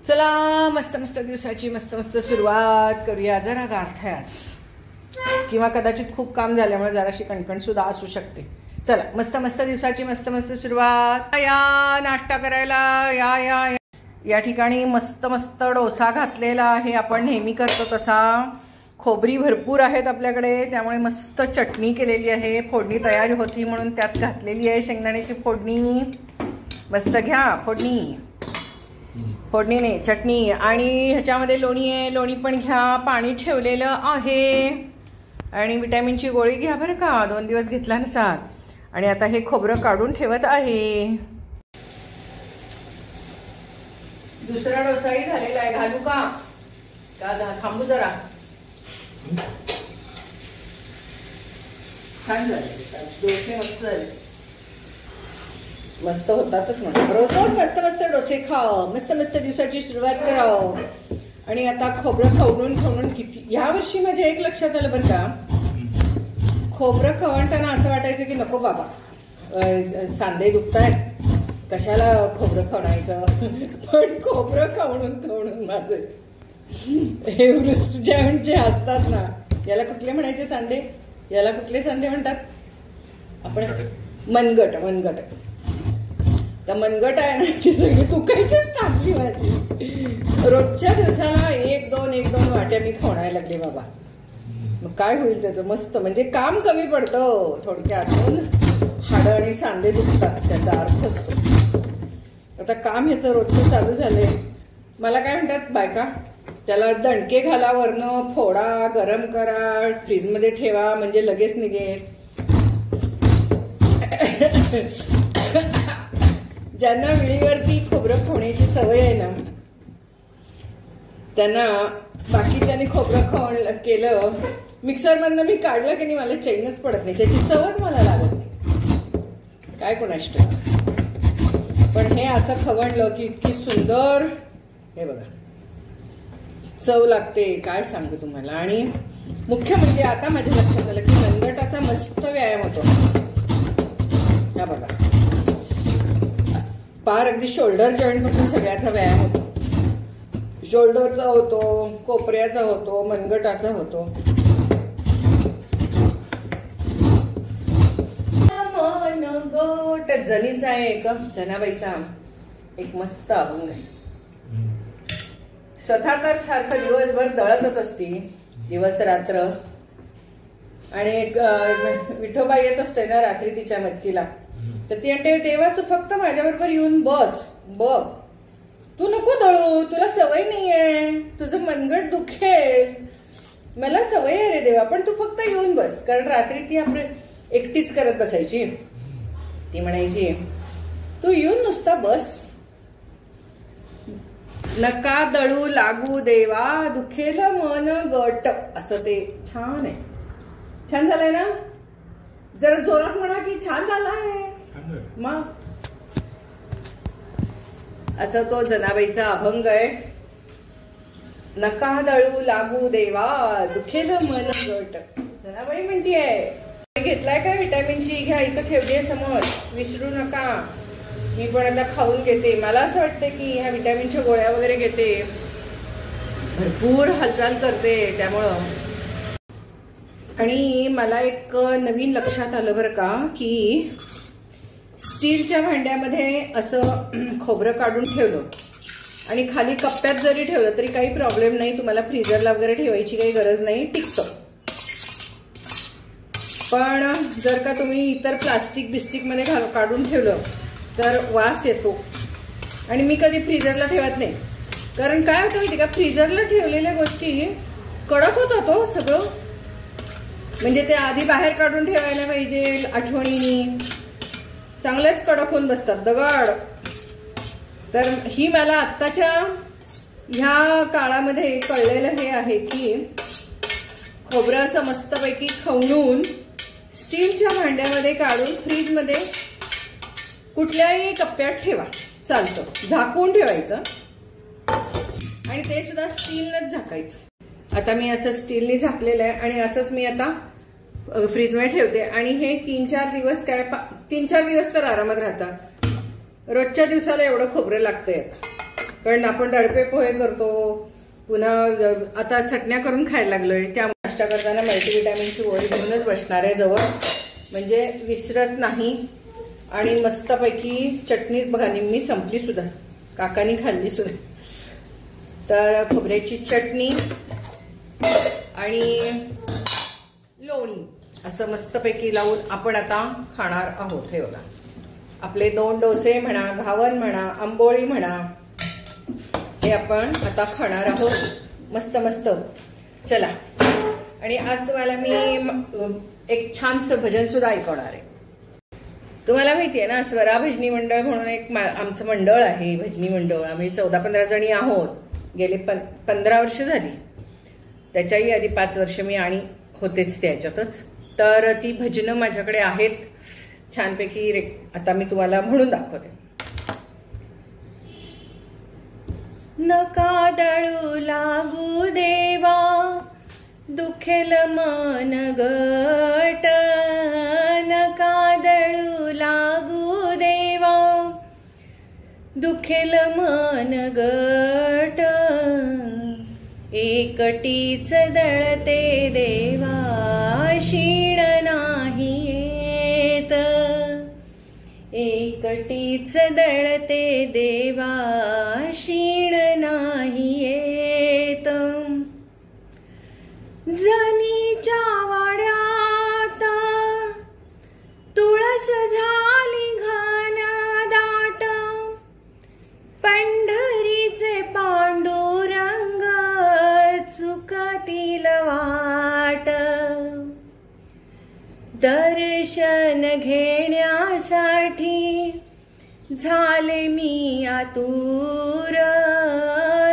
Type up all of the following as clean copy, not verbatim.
चला मस्त मस्त दिवसाची मस्त मस्त सुरुवात करूया. जरा गारठ्याच किंवा कदाचित खूप काम झाल्यामुळे जराशी कणकण सुद्धा असू शकते. चला मस्त मस्त दिवसाची मस्त मस्त सुरुवात. या नाश्ता करायला या या या ठिकाणी मस्त मस्त डोसा घातलेला आहे. आपण नेहमी करतो तसा. खोबरी भरपूर आहेत आपल्याकडे, त्यामुळे मस्त चटणी केलेली आहे. फोडणी तयार होती म्हणून त्यात घातलेली आहे शेंगदाण्याची फोडणी. मस्त घ्या फोडणी. फोडणी नाही चटणी. आणि ह्याच्यामध्ये लोणी आहे, लोणी पण घ्या. पाणी ठेवलेलं आहे. आणि विटॅमिनची गोळी घ्या बरं का, 2 दिवस घेतला नसाल. आणि आता हे खोबरं काढून ठेवत आहे. दुसरा डोसाही झालेला आहे. घालू का थांबू जरा. छान झाले डोसे, मस्त झाले. मस्त होतातच म्हणून रोज रोज मस्त मस्त डोसे खाओ. मस्त मस्त दिवसाची सुरुवात कराव. आणि आता खोबरं खवणून किती ह्या वर्षी माझ्या एक लक्षात आलं बरं का, खोबरं खवणताना असं वाटायचं की नको बाबा सांधे दुखतायत, कशाला खोबरं खवणायचं. पण खोबरं खवणून माझे हे वृष्टीचे असतात ना, याला कुठले म्हणायचे सांधे, याला कुठले सांधे म्हणतात आपण, मनगट. तर मनगट आहे ना, ती सगळी दुखायचीच थांबली माझी. रोजच्या दिवसाला 1-2 वाट्या मी खवणायला लागले बाबा. मग काय होईल त्याचं, मस्त म्हणजे काम कमी पडतं थोडक्यात. हाडं आणि सांधे दुखतात त्याचा अर्थ असतो. आता काम ह्याचं रोजचं चालू झालंय. मला काय म्हणतात बायका, त्याला दणके घाला, वरनं फोडा, गरम करा, फ्रीजमध्ये ठेवा म्हणजे लगेच निघेल. ज्यांना वेळीवरती खोबरं खवण्याची सवय आहे ना, त्यांना बाकीच्याने खोबरं खवण केलं, मिक्सरमधनं मी काढलं की नाही मला चैनच पडत नाही, त्याची चवच मला लागत नाही. काय कोणाष्ट. पण हे असं खवणलं की इतकी सुंदर हे बघा चव लागते, काय सांगू तुम्हाला. आणि मुख्य म्हणजे आता माझ्या लक्षात आलं की मनगटाचा मस्त व्यायाम होतो. हा बघा, पार अगदी शोल्डर जॉईंट पासून सगळ्याचा व्यायाम होतो. शोल्डरचा होतो, कोपऱ्याचा होतो, मनगटाचा होतो. मनगट जनीचा आहे एक, जनाबाईचा एक मस्त अभंग आहे. स्वतः तर सारखं दिवसभर दळतच असती, दिवस रात्र. आणि विठोबा येत असते ना रात्री तिच्या मदतीला, तर ती म्हणते देवा तू फक्त माझ्याबरोबर येऊन बस बघ, तू नको दळू, तुला सवय नाहीये, तुझं मनगट दुखेल. मला सवय आहे रे देवा, पण तू फक्त येऊन बस. कारण रात्री ती आपली एकटीच करत बसायची. ती म्हणायची तू येऊन नुसता बस, नका दळू लागू देवा, दुखेल मन गट. असं ते छान आहे. छान झालंय ना, जरा जोरात म्हणा की छान झालाय. मग असं तो जनाबाईचा अभंग आहे. नका दळू लागू देवा, दुखेल मन गट. जनाबाई म्हणतीये घेतलाय का विटॅमिनची, घ्या इथं ठेवलीये समोर, विसरू नका. मी पण आता खाऊन घेते. मला असं वाटतं की ह्या विटॅमिनच्या गोळ्या वगैरे घेते, भरपूर हालचाल करते त्यामुळं. आणि मला एक नवीन लक्षात आलं बरं का, की स्टीलच्या भांड्यामध्ये असं खोबरं काढून ठेवलं आणि खाली कप्प्यात जरी ठेवलं तरी काही प्रॉब्लेम नाही. तुम्हाला फ्रीजरला वगैरे ठेवायची काही गरज नाही, टिकतं. पण जर का तुम्ही इतर प्लास्टिक बिस्टिकमध्ये काढून ठेवलं तर वास येतो. आणि मी कधी फ्रीजरला ठेवत नाही, कारण काय होतं माहिती का, फ्रीजरला ठेवलेल्या गोष्टी कडक होतात हो सगळं. म्हणजे ते आधी बाहेर काढून ठेवायला पाहिजे आठवणीने, चांगलेच कडक होऊन बसतात दगड. तर ही मला आत्ताच्या ह्या काळामध्ये कळलेलं हे आहे की खोबरं असं मस्तपैकी खवणून स्टीलच्या भांड्यामध्ये काढून फ्रीजमध्ये कुठल्याही कप्प्यात ठेवा, चालतं. झाकून ठेवायचं आणि ते सुद्धा स्टीलनंच झाकायचं. आता मी असं स्टीलने झाकलेलं आहे आणि असंच मी आता फ्रीजमध्ये ठेवते. आणि हे 3-4 दिवस काय 3-4 दिवस तर आरामात राहतात. रोजच्या दिवसाला एवढं खोबरं लागतंय आता. कारण आपण दडपे पोहे करतो, पुन्हा आता चटण्या करून खायला लागलोय, त्यामुळे नाश्ता करताना मल्टीव्हिटॅमिनची गोळी घेऊनच बसणार आहे जवळ, म्हणजे विसरत नाही. आणि मस्तपैकी चटणी बघा निम्मी संपली सुद्धा, काकांनी खाल्ली सुद्धा. तर खोबऱ्याची चटणी आणि लोणी असं मस्तपैकी लावून आपण आता खाणार आहोत. हे बघा आपले 2 डोसे म्हणा, घावन म्हणा, आंबोळी म्हणा, हे आपण आता खाणार आहोत मस्त मस्त. चला, आणि आज तुम्हाला मी एक छानसं भजन सुद्धा ऐकवणार आहे. तुम्हाला माहिती आहे ना, स्वरा भजनी मंडळ म्हणून एक आमचं मंडळ आहे, भजनी मंडळ. आम्ही 14-15 जणी आहोत. गेले 15 वर्ष झाली, त्याच्याही आधी 5 वर्ष मी आणि होतेच त्याच्यातच. तर ती भजनं माझ्याकडे आहेत छानपैकी. आता मी तुम्हाला म्हणून दाखवते. नका दळू लागू देवा, दुखेल मन गट. नका दळू लागू देवा, दुखेल मन गट. एकटीच दळते देवा, शीण नाही येत. एकटीच दळते देवा, शीण नाही येत. जनीच्या वाड्यात तुळस झाली घन दाट. पंढरीचे पांडुरंग चुकतील वाट. दर्शन घेण्यासाठी झाले मी आतुर.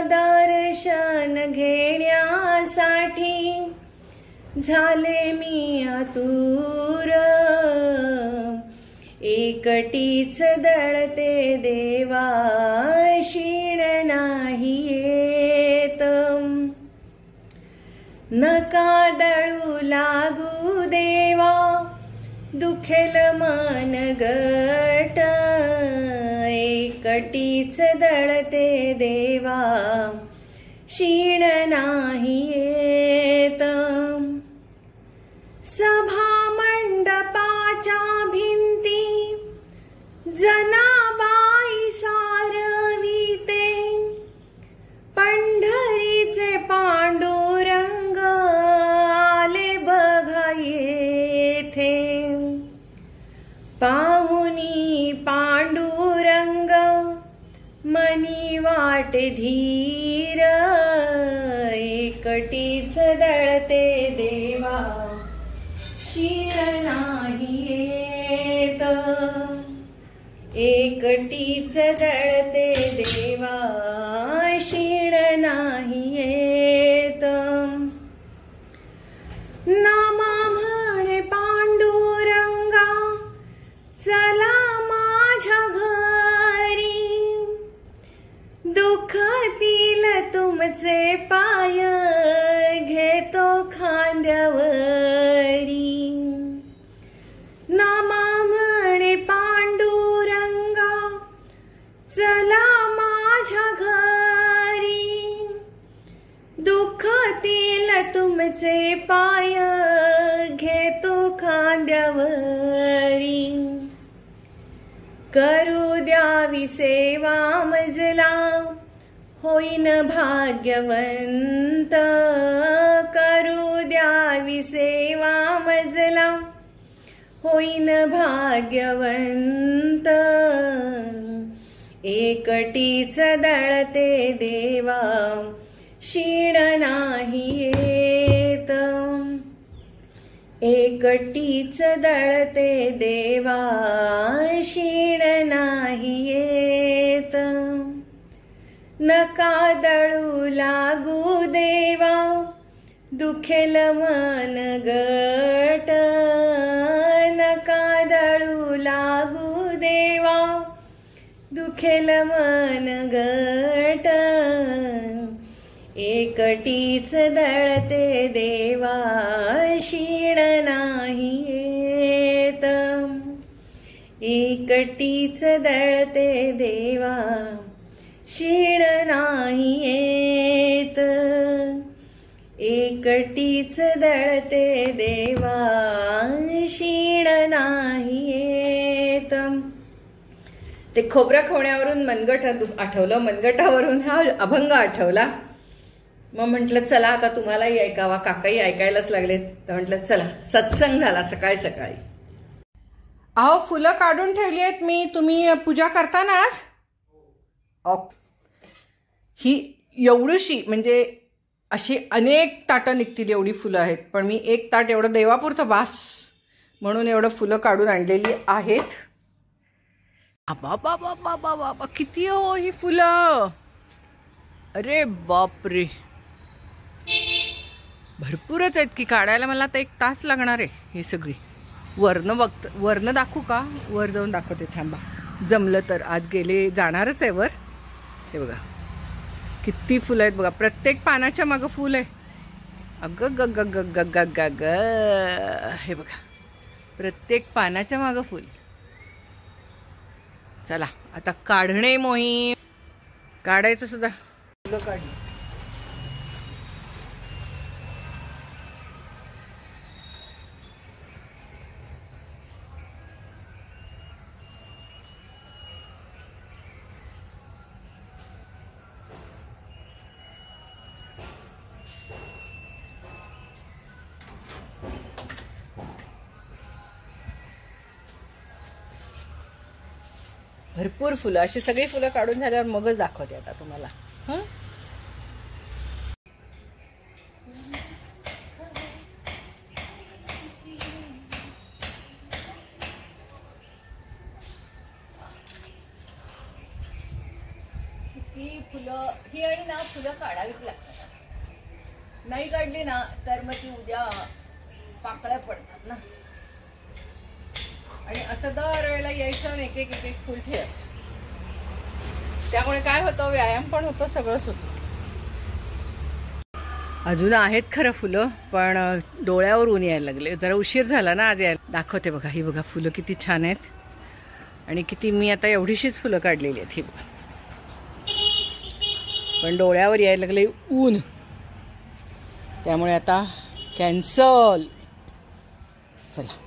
दर्शन घेण्यासाठी झाले मी आतुर. एकटीच दळते देवा, शीण नाही येत. नका दळू लागू देवा, दुखेल मन गट. एकटीच दळते देवा, शीण नाही येत. सभा मंडपाच्या भिंती जनाबाई सारविते. पंढरीचे पांडुरंग आले बघा येथे. पाहुनी पांडुरंग मनी वाटे धीर. एकटीच दळते देवा, शीण नाही येत. एकटीच दळते देवा, शीण नाही येत. नामा म्हणे पांडुरंगा, चला माझ्या घरी. दुःखातील तुमचे पाय घेतो खांद्यावरी. नामा म्हणे पांडुरंगा, चला माझ्या घरी. दुःखातील तुमचे पाय घेतो खांद्यावरी. करू द्यावी सेवा मजला, होईन भाग्यवंत. करू द्यावी सेवा मजला, होईन भाग्यवंत. एकटीच दळते देवा, शीण नाही येत. एकटीच दळते देवा, शीण नाही येत. नका दळू लागू देवा, दुखेल मन गट. नका दळू लागू देवा, दुखेल मन गट. एकटीच दळते देवा, शीण नाही येत. एकटीच दळते देवा, शीण नाही येत, एकटीच दळते देवा, शीण नाही येत. ते खोबरं खवण्यावरून मनगट आठवलं, मनगटावरून हा अभंग आठवला. मग म्हटलं चला आता तुम्हालाही ऐकावा, काकाही ऐकायलाच लागलेत, तर म्हटलं चला सत्संग झाला सकाळी सकाळी. अहो फुलं काढून ठेवली आहेत मी, तुम्ही पूजा करता ना आज? ही एवढीशी म्हणजे अशी अनेक ताटं निघतील एवढी फुलं आहेत, पण मी एक ताट एवढं देवापुरतं बास म्हणून एवढं फुलं काढून आणलेली आहेत. बाबा बाबा बाबा बाबा किती हो ही फुलं, अरे बापरे भरपूरच आहेत की काढायला. मला आता 1 तास लागणार आहे ही सगळी. वरनं दाखवू का? वर जाऊन दाखवते थांबा, जमलं तर. आज जाणारच आहे वर. हे बघा किती फुलं आहेत बघा, प्रत्येक पानाच्या मागं फुल आहे. अगं ग ग ग ग ग ग ग, हे बघा प्रत्येक पानाच्या मागं फुल. चला आता काढणे मोहीम, काढायचं सुद्धा. फुलं काढली. भरपूर फुलं, अशी सगळी फुलं काढून झाल्यावर मगच दाखवते आता तुम्हाला. किती फुलं ही, आणि ना फुलं काढावीच लागतात. नाही काढली ना तर मग ती उद्या पाकळ्या पडतात ना. आणि असं दर वेळेला यायचं आणि एक एक फुल ठेवायचं. त्यामुळे काय होतं, व्यायाम पण होतो, सगळंच होतं. अजून आहेत खरं फुलं, पण डोळ्यावर ऊन यायला लागले. जरा उशीर झाला ना आज यायला. दाखवते बघा, ही बघा फुलं किती छान आहेत. आणि किती मी आता एवढीशीच फुलं काढलेली आहेत ही बघा. पण डोळ्यावर यायला लागले ऊन, त्यामुळे आता कॅन्सल. चला